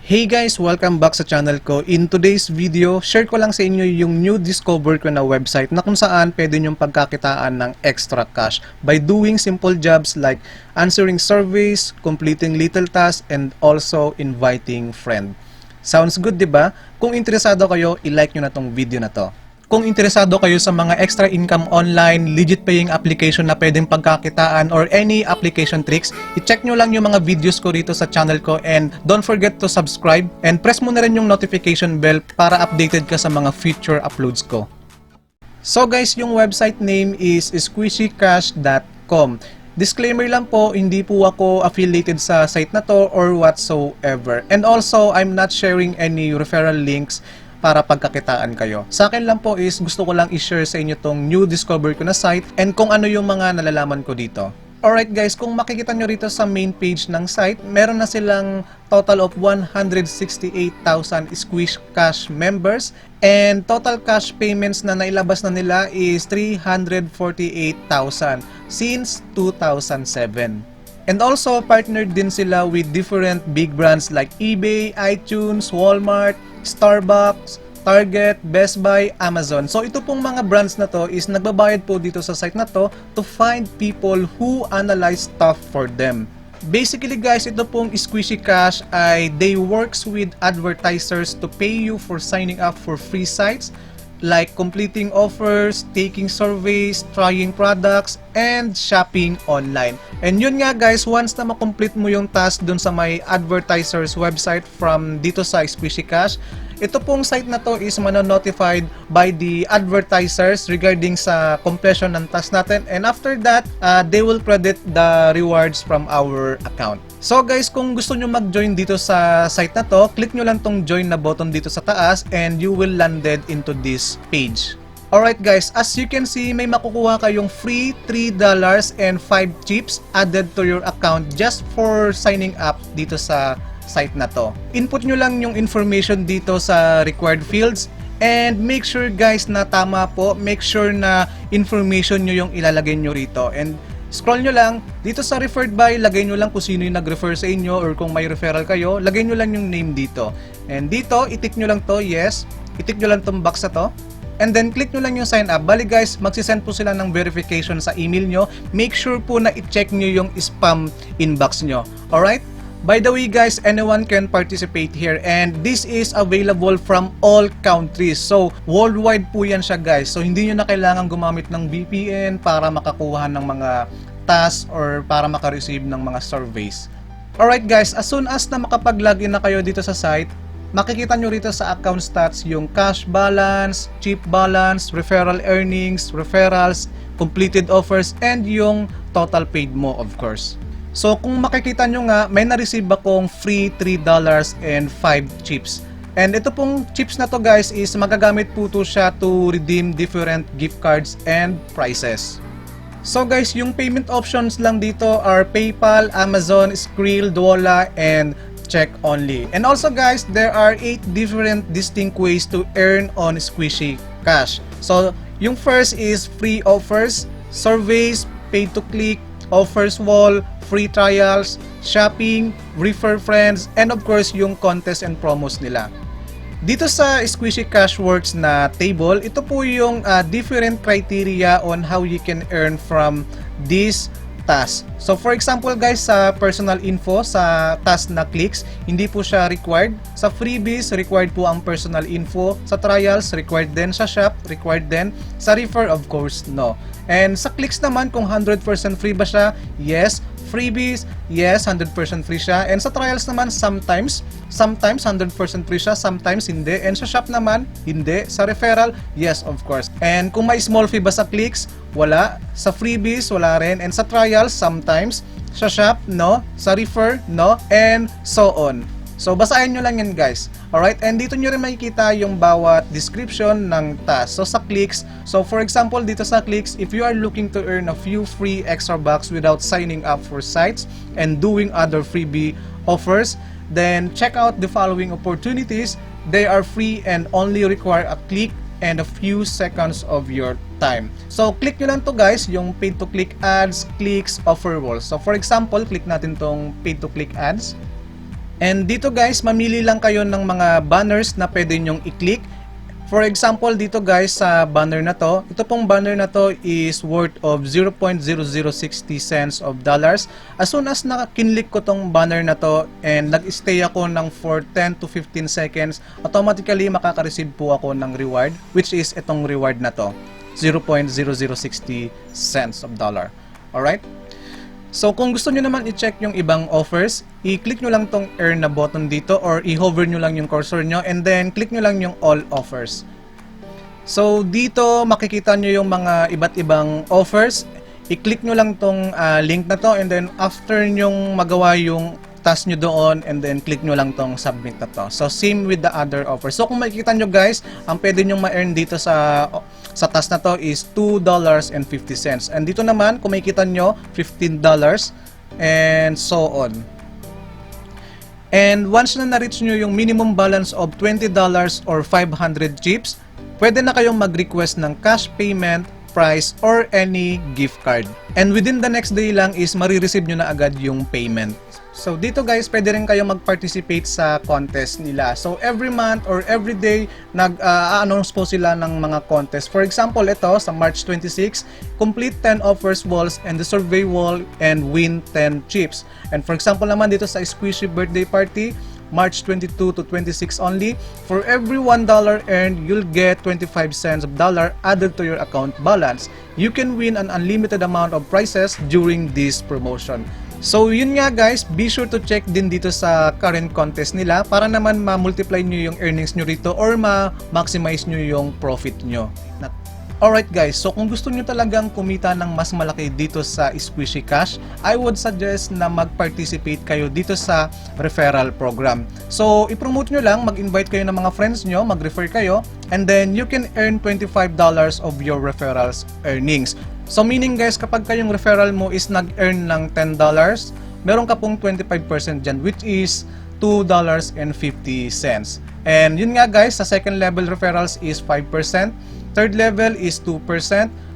Hey guys! Welcome back sa channel ko. In today's video, share ko lang sa inyo yung new discover ko na website na kung saan pwede nyong pagkakitaan ng extra cash by doing simple jobs like answering surveys, completing little tasks, and also inviting friend. Sounds good, diba? Kung interesado kayo, i-like nyo na tong video na to. Kung interesado kayo sa mga extra income online, legit paying application na pwedeng pagkakitaan or any application tricks, i-check nyo lang yung mga videos ko rito sa channel ko and don't forget to subscribe and press mo na rin yung notification bell para updated ka sa mga future uploads ko. So guys, yung website name is squishycash.com. Disclaimer lang po, hindi po ako affiliated sa site na to or whatsoever. And also, I'm not sharing any referral links para pagkakitaan kayo. Sa akin lang po is gusto ko lang i-share sa inyo tong new discover ko na site and kung ano yung mga nalalaman ko dito. Alright guys, kung makikita nyo rito sa main page ng site, meron na silang total of 168,000 Squish Cash members and total cash payments na nailabas na nila is 348,000 since 2007. And also, partnered din sila with different big brands like eBay, iTunes, Walmart, Starbucks, Target, Best Buy, Amazon. So ito pong mga brands na to is nagbabayad po dito sa site na to find people who analyze stuff for them. Basically guys, ito pong Squishy Cash ay they works with advertisers to pay you for signing up for free sites like completing offers, taking surveys, trying products, and shopping online. And yun nga guys, once na makomplete mo yung task dun sa may advertiser's website from dito sa Squishy Cash, ito pong site na to is mano-notified by the advertisers regarding sa completion ng task natin, and after that, they will credit the rewards from our account. So guys, kung gusto nyo mag-join dito sa site na to, click nyo lang tong join na button dito sa taas and you will landed into this page. Alright guys, as you can see, may makukuha kayong free $3 and 5 chips added to your account just for signing up dito sa site na to. Input nyo lang yung information dito sa required fields and make sure guys na tama po, make sure na information nyo yung ilalagay nyo rito and scroll nyo lang, dito sa referred by, lagay nyo lang kung sino yung nag-refer sa inyo or kung may referral kayo, lagay nyo lang yung name dito. And dito, itik nyo lang to, yes. Itik nyo lang tong box na to. And then, click nyo lang yung sign up. Bali guys, magsisend po sila ng verification sa email nyo. Make sure po na i-check nyo yung spam inbox nyo. Alright? By the way guys, anyone can participate here and this is available from all countries. So, worldwide po yan siya guys. So, hindi nyo na kailangan gumamit ng VPN para makakuha ng mga tasks or para makareceive ng mga surveys. Alright guys, as soon as na makapag-login na kayo dito sa site, makikita nyo rito sa account stats yung cash balance, chip balance, referral earnings, referrals, completed offers, and yung total paid mo of course. So kung makikita nyo nga, may na-receive akong free $3 and 5 chips. And ito pong chips na to guys is magagamit po to siya to redeem different gift cards and prizes. So guys, yung payment options lang dito are PayPal, Amazon, Skrill, Dwolla, and check only. And also guys, there are 8 different distinct ways to earn on Squishy Cash. So yung first is free offers, surveys, pay to click, offers wall, free trials, shopping, refer friends, and of course yung contest and promos nila. Dito sa Squishy Cash Works na table, ito po yung different criteria on how you can earn from this task. So for example guys, sa personal info, sa task na clicks, hindi po siya required. Sa freebies, required po ang personal info. Sa trials, required din. Sa shop, required din. Sa refer, of course, no. And sa clicks naman, kung 100% free ba siya, yes. Freebies, yes, 100% free siya. And sa trials naman, sometimes 100% free siya, sometimes hindi. And sa shop naman, hindi. Sa referral, yes, of course. And kung may small fee ba sa clicks, wala. Sa freebies, wala rin. And sa trials, sometimes. Sa shop, no. Sa refer, no. And so on. So, basahin nyo lang yan guys. Alright, and dito nyo rin makikita yung bawat description ng task. So, sa clicks, so for example, dito sa clicks, if you are looking to earn a few free extra bucks without signing up for sites and doing other freebie offers, then check out the following opportunities. They are free and only require a click and a few seconds of your time. So, click nyo lang to guys, yung paid to click ads, clicks, offer walls. So, for example, click natin tong paid to click ads. And dito guys, mamili lang kayo ng mga banners na pwede nyong i-click. For example, dito guys sa banner na to, ito pong banner na to is worth of 0.0060 cents of dollars. As soon as nakakinlik ko tong banner na to and nag-stay ako ng for 10 to 15 seconds, automatically makaka-receive po ako ng reward, which is itong reward na to, 0.0060 cents of dollar. Alright? So kung gusto nyo naman i-check yung ibang offers, i-click nyo lang tong earn na button dito or i-hover nyo lang yung cursor nyo and then click nyo lang yung all offers. So dito makikita nyo yung mga iba't ibang offers. I-click nyo lang tong link na to and then after nyong magawa yung task nyo doon and then click nyo lang tong submit na to. So same with the other offers. So kung makikita nyo guys, ang pwede nyong ma-earn dito sa task na to is $2.50. And dito naman, kung makikita nyo, $15 and so on. And once na na-reach nyo yung minimum balance of $20 or 500 chips, pwede na kayong mag-request ng cash payment, prize, or any gift card. And within the next day lang is marireceive nyo na agad yung payment. So dito guys, pwede rin kayong mag-participate sa contest nila. So every month or every day, nag-announce po sila ng mga contest. For example, ito sa March 26, complete 10 offers walls and the survey wall and win 10 chips. And for example naman dito sa Squishy birthday party, March 22 to 26 only, for every $1 earned, you'll get 25 cents of dollar added to your account balance. You can win an unlimited amount of prizes during this promotion. So yun nga guys, be sure to check din dito sa current contest nila para naman ma-multiply nyo yung earnings nyo rito or ma-maximize nyo yung profit nyo. Alright guys, so kung gusto nyo talagang kumita ng mas malaki dito sa Squishy Cash, I would suggest na mag-participate kayo dito sa referral program. So i-promote nyo lang, mag-invite kayo ng mga friends nyo, mag-refer kayo, and then you can earn $25 of your referrals earnings. So meaning guys, kapag kayong referral mo is nag-earn ng $10, meron ka pong 25% dyan, which is $2.50. And yun nga guys, sa second level referrals is 5%, third level is 2%,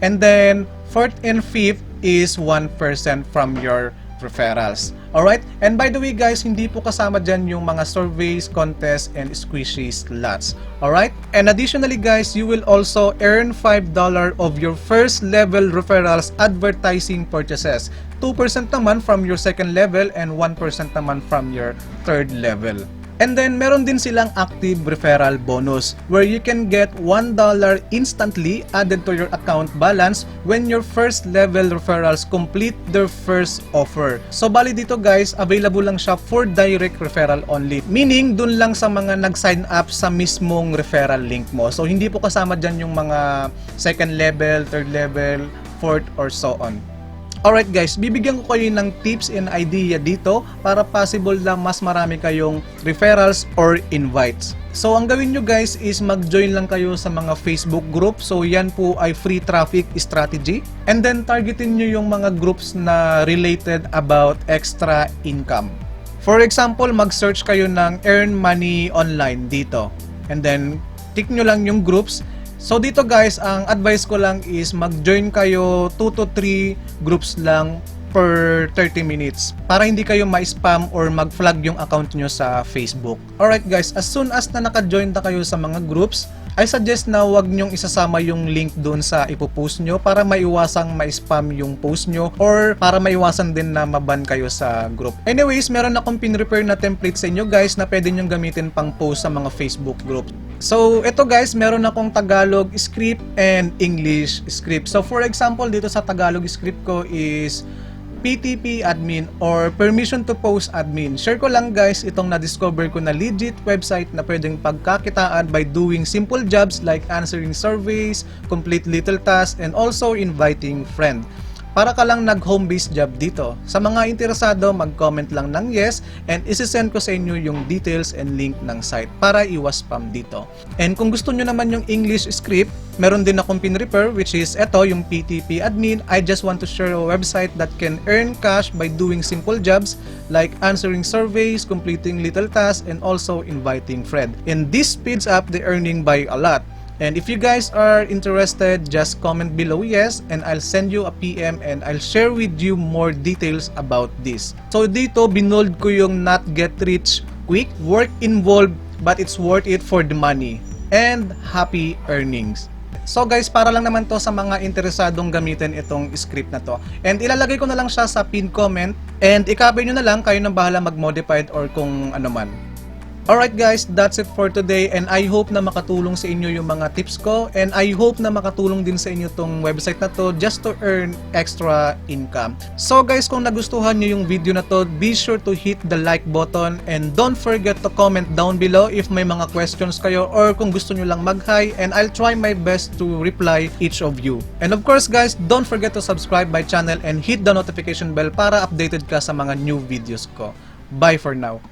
and then fourth and fifth is 1% from your referrals. Alright? And by the way guys, hindi po kasama dyan yung mga surveys, contests, and squishy slots. Alright? And additionally guys, you will also earn $5 of your first level referrals advertising purchases. 2% naman from your second level and 1% naman from your third level. And then, meron din silang active referral bonus where you can get $1 instantly added to your account balance when your first level referrals complete their first offer. So, bali dito guys, available lang siya for direct referral only. Meaning, dun lang sa mga nag-sign up sa mismong referral link mo. So, hindi po kasama dyan yung mga second level, third level, fourth, or so on. Alright guys, bibigyan ko kayo ng tips and idea dito para possible lang mas marami kayong referrals or invites. So ang gawin nyo guys is mag-join lang kayo sa mga Facebook group. So yan po ay free traffic strategy. And then targetin nyo yung mga groups na related about extra income. For example, mag-search kayo ng earn money online dito. And then click nyo lang yung groups. So dito guys, ang advice ko lang is mag-join kayo 2 to 3 groups lang per 30 minutes para hindi kayo ma-spam or mag-flag yung account nyo sa Facebook. Alright guys, as soon as na naka-join na kayo sa mga groups, I suggest na wag nyong isasama yung link doon sa ipopost nyo para maiwasang ma-spam yung post nyo or para maiwasan din na maban kayo sa group. Anyways, meron akong pin-prepare na template sa inyo guys na pwede nyong gamitin pang post sa mga Facebook group. So, ito guys, meron akong Tagalog script and English script. So, for example, dito sa Tagalog script ko is PTP admin or permission to post admin. Share ko lang guys itong na-discover ko na legit website na pwedeng pagkakitaan by doing simple jobs like answering surveys, complete little tasks, and also inviting friend. Para ka lang nag-home based job dito. Sa mga interesado, mag-comment lang ng yes and isi-send ko sa inyo yung details and link ng site para iwas spam dito. And kung gusto nyo naman yung English script, meron din akong pin-prepare which is eto yung PTP admin. I just want to share a website that can earn cash by doing simple jobs like answering surveys, completing little tasks, and also inviting friend. And this speeds up the earning by a lot. And if you guys are interested, just comment below yes and I'll send you a PM and I'll share with you more details about this. So dito, binold ko yung not get rich quick work involved, but it's worth it for the money. And happy earnings. So guys, para lang naman to sa mga interesadong gamitin itong script na to. And ilalagay ko na lang siya sa pinned comment. And i-copy nyo na lang, kayo na bahala mag-modified or kung ano man. Alright guys, that's it for today, and I hope na makatulong sa inyo yung mga tips ko, and I hope na makatulong din sa inyo tong website na to just to earn extra income. So guys, kung nagustuhan nyo yung video na to, be sure to hit the like button, and don't forget to comment down below if may mga questions kayo or kung gusto nyo lang mag-hi, and I'll try my best to reply each of you. And of course guys, don't forget to subscribe my channel and hit the notification bell para updated ka sa mga new videos ko. Bye for now.